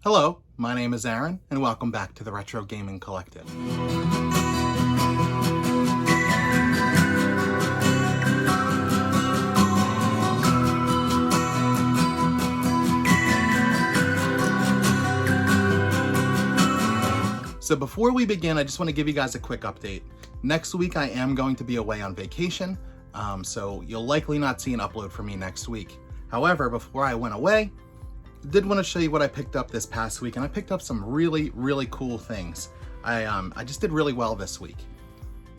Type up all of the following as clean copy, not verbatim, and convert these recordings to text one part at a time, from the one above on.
Hello, my name is Aaron, and welcome back to the Retro Gaming Collective. So before we begin, I just want to give you guys a quick update. Next week I am going to be away on vacation, so you'll likely not see an upload from me next week. However, before I went away, I did want to show you what I picked up this past week, and I picked up some really cool things. I just did really well this week.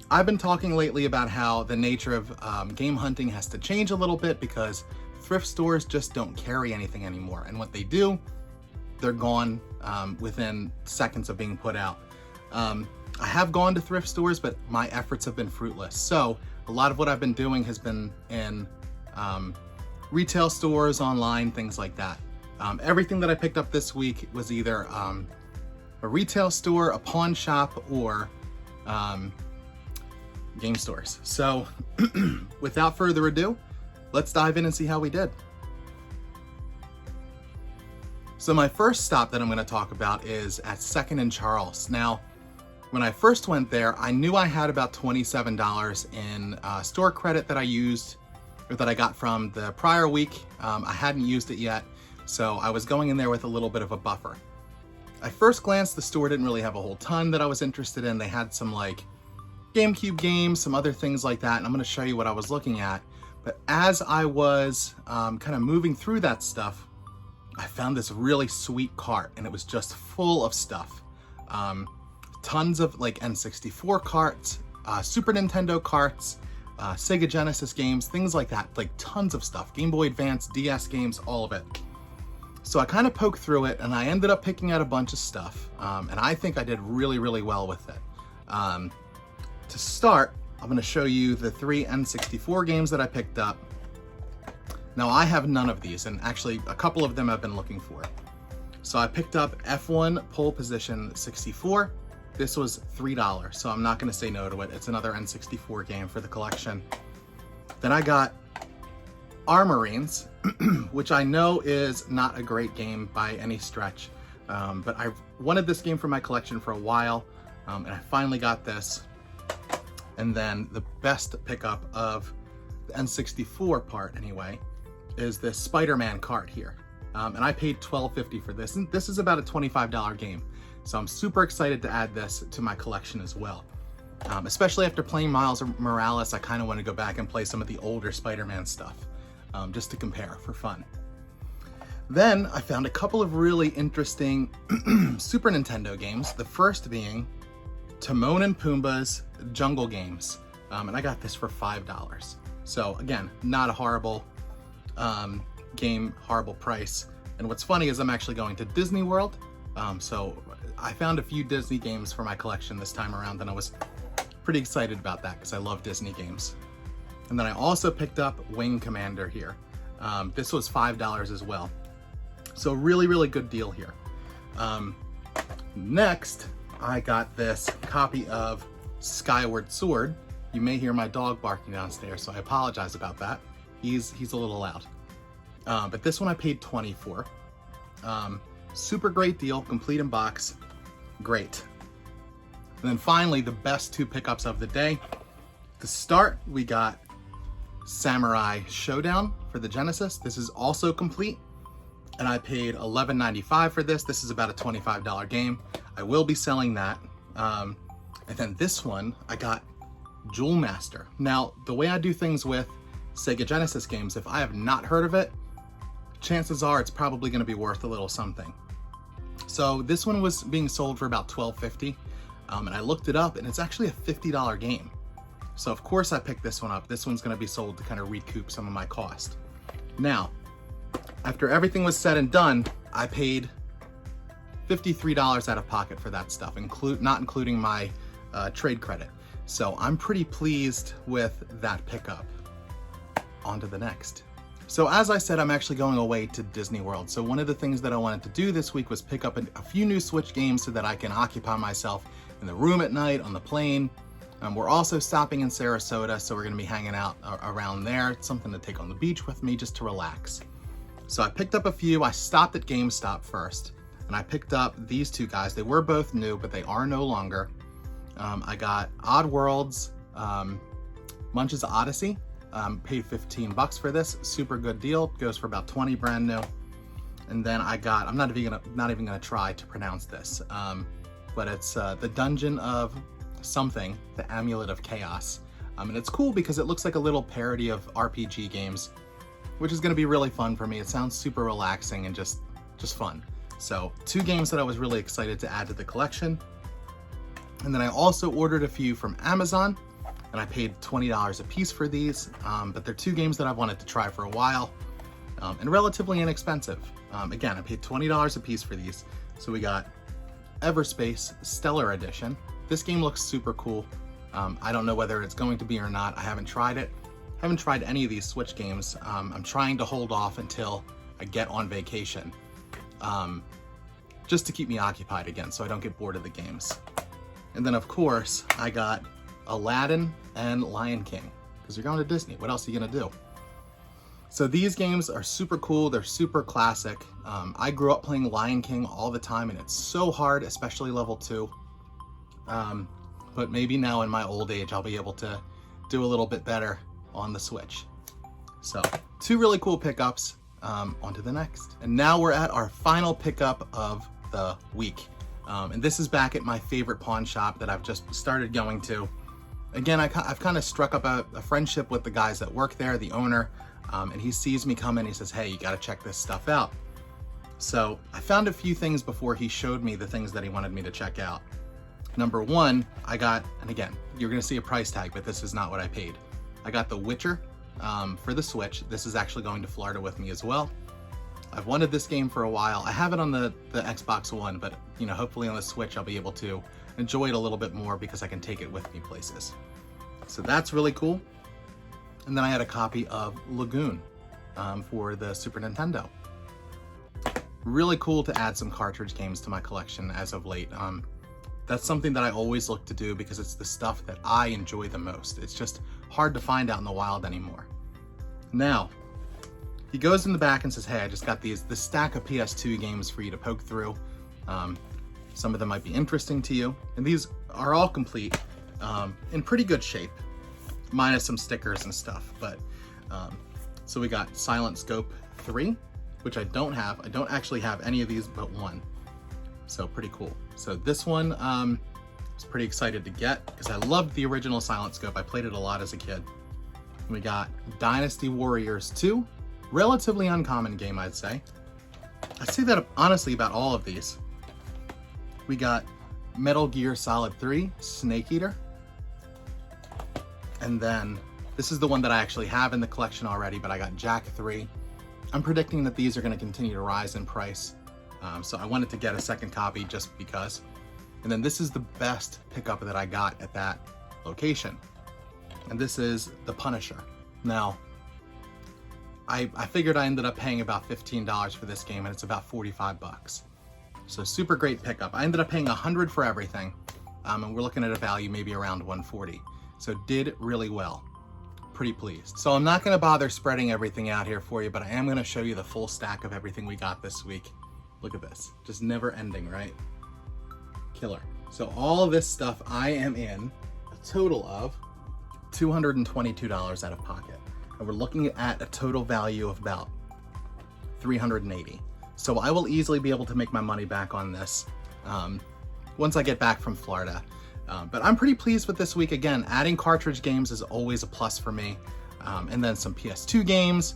I've been talking lately about how the nature of game hunting has to change a little bit because thrift stores just don't carry anything anymore, and what they do, they're gone within seconds of being put out. I have gone to thrift stores, but my efforts have been fruitless. So a lot of what I've been doing has been in retail stores, online, things like that. Everything that I picked up this week was either a retail store, a pawn shop, or game stores. So without further ado, let's dive in and see how we did. So my first stop that I'm going to talk about is at 2nd and Charles. Now, when I first went there, I knew I had about $27 in store credit that I used, or that I got from the prior week. I hadn't used it yet, so I was going in there with a little bit of a buffer. At first glance, the store didn't really have a whole ton that I was interested in. They had some like GameCube games, some other things like that, and I'm going to show you what I was looking at. But as I was kind of moving through that stuff, I found this really sweet cart, and it was just full of stuff. Tons of like N64 carts, Super Nintendo carts, Sega Genesis games, things like that, like tons of stuff. Game Boy Advance, DS games, all of it. So I kind of poked through it, and I ended up picking out a bunch of stuff, and I think I did really well with it. To start, I'm going to show you the 3 N64 games that I picked up. Now I have none of these, and actually a couple of them I've been looking for. So I picked up F1 Pole Position 64. This was $3, so I'm not going to say no to it. It's another N64 game for the collection. Then I got Armorines, which I know is not a great game by any stretch, but I've wanted this game for my collection for a while, and I finally got this. And then the best pickup of the N64 part anyway is this Spider-Man cart here. And I paid $12.50 for this, and this is about a $25 game. So I'm super excited to add this to my collection as well. Especially after playing Miles Morales, I kind of want to go back and play some of the older Spider-Man stuff, just to compare for fun. Then I found a couple of really interesting Super Nintendo games, the first being Timon and Pumbaa's Jungle Games, and I got this for $5. So again, not a horrible game, horrible price. And what's funny is I'm actually going to Disney World, so I found a few Disney games for my collection this time around, and I was pretty excited about that because I love Disney games. And then I also picked up Wing Commander here. This was $5 as well. So really good deal here. Next, I got this copy of Skyward Sword. You may hear my dog barking downstairs, so I apologize about that. He's a little loud. But this one I paid $20 for. Super great deal, complete in box, great. And then finally, the best 2 pickups of the day. To start, we got Samurai Showdown for the Genesis. This is also complete, and I paid $11.95 for this. This is about a $25 game. I will be selling that. And then this one, I got Jewel Master. Now, the way I do things with Sega Genesis games, if I have not heard of it, chances are it's probably going to be worth a little something. So this one was being sold for about $12.50, and I looked it up, and it's actually a $50 game. So of course I picked this one up. This one's going to be sold to kind of recoup some of my cost. Now, after everything was said and done, I paid $53 out of pocket for that stuff, not including my trade credit. So I'm pretty pleased with that pickup. On to the next. So as I said, I'm actually going away to Disney World. So one of the things that I wanted to do this week was pick up a few new Switch games so that I can occupy myself in the room at night, on the plane. We're also stopping in Sarasota, so we're going to be hanging out around there. It's something to take on the beach with me just to relax. So I picked up a few. I stopped at GameStop first. and I picked up these two guys. They were both new, but they are no longer. I got Odd Worlds, Munch's Odyssey. Paid 15 bucks for this. Super good deal. Goes for about 20 brand new. And then I got, I'm not even gonna try to pronounce this, but it's the Dungeon of something, the Amulet of Chaos. And it's cool because it looks like a little parody of RPG games, which is gonna be really fun for me. It sounds super relaxing and just fun. So 2 games that I was really excited to add to the collection. And then I also ordered a few from Amazon, and I paid $20 a piece for these, but they're 2 games that I've wanted to try for a while, and relatively inexpensive. Again, I paid $20 a piece for these. So we got Everspace Stellar Edition. This game looks super cool. I don't know whether it's going to be or not. I haven't tried it. I haven't tried any of these Switch games. I'm trying to hold off until I get on vacation, just to keep me occupied again so I don't get bored of the games. And then of course, I got Aladdin and Lion King, because you're going to Disney. What else are you gonna do? So these games are super cool. They're super classic. I grew up playing Lion King all the time, and it's so hard, especially level 2. But maybe now in my old age, I'll be able to do a little bit better on the Switch. So 2 really cool pickups. On to the next. And now we're at our final pickup of the week. And this is back at my favorite pawn shop that I've just started going to. Again, I've kind of struck up a friendship with the guys that work there, the owner, and he sees me come in, he says, hey, you gotta check this stuff out. So I found a few things before he showed me the things that he wanted me to check out. Number 1, I got, and again, you're gonna see a price tag, but this is not what I paid. I got The Witcher for the Switch. This is actually going to Florida with me as well. I've wanted this game for a while. I have it on the Xbox One, but you know, hopefully on the Switch I'll be able to enjoy it a little bit more because I can take it with me places. So that's really cool. And then I had a copy of Lagoon for the Super Nintendo. Really cool to add some cartridge games to my collection as of late. That's something that I always look to do because it's the stuff that I enjoy the most. It's just hard to find out in the wild anymore. Now, he goes in the back and says, hey, I just got this stack of PS2 games for you to poke through. Some of them might be interesting to you. And these are all complete, in pretty good shape, minus some stickers and stuff. But so we got Silent Scope 3, which I don't have. I don't actually have any of these but 1. So pretty cool. So this one, I was pretty excited to get because I loved the original Silent Scope. I played it a lot as a kid. We got Dynasty Warriors 2, relatively uncommon game, I'd say. I say that honestly about all of these. We got Metal Gear Solid 3, Snake Eater. And then this is the one that I actually have in the collection already, but I got Jak 3. I'm predicting that these are going to continue to rise in price. So I wanted to get a second copy just because. And then this is the best pickup that I got at that location. And this is The Punisher. Now, I figured I ended up paying about $15 for this game, and it's about 45 bucks. So super great pickup. I ended up paying $100 for everything, and we're looking at a value maybe around $140. So did really well. Pretty pleased. So I'm not gonna bother spreading everything out here for you, but I am gonna show you the full stack of everything we got this week. Look at this, just never ending, right? Killer. So all of this stuff I am in a total of $222 out of pocket. And we're looking at a total value of about $380. So I will easily be able to make my money back on this once I get back from Florida. But I'm pretty pleased with this week. Again, adding cartridge games is always a plus for me. And then some PS2 games.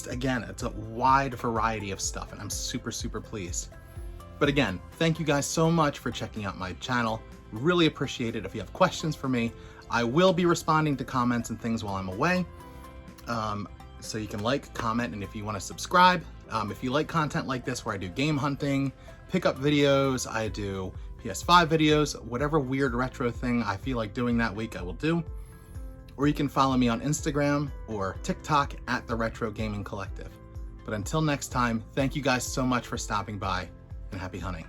Again, it's a wide variety of stuff, and I'm super, super pleased. But again, thank you guys so much for checking out my channel. Really appreciate it. If you have questions for me, I will be responding to comments and things while I'm away. So you can like, comment, and if you want to subscribe. If you like content like this where I do game hunting, pickup videos, I do PS5 videos, whatever weird retro thing I feel like doing that week, I will do. Or you can follow me on Instagram or TikTok at The Retro Gaming Collective. But until next time, thank you guys so much for stopping by, and happy hunting.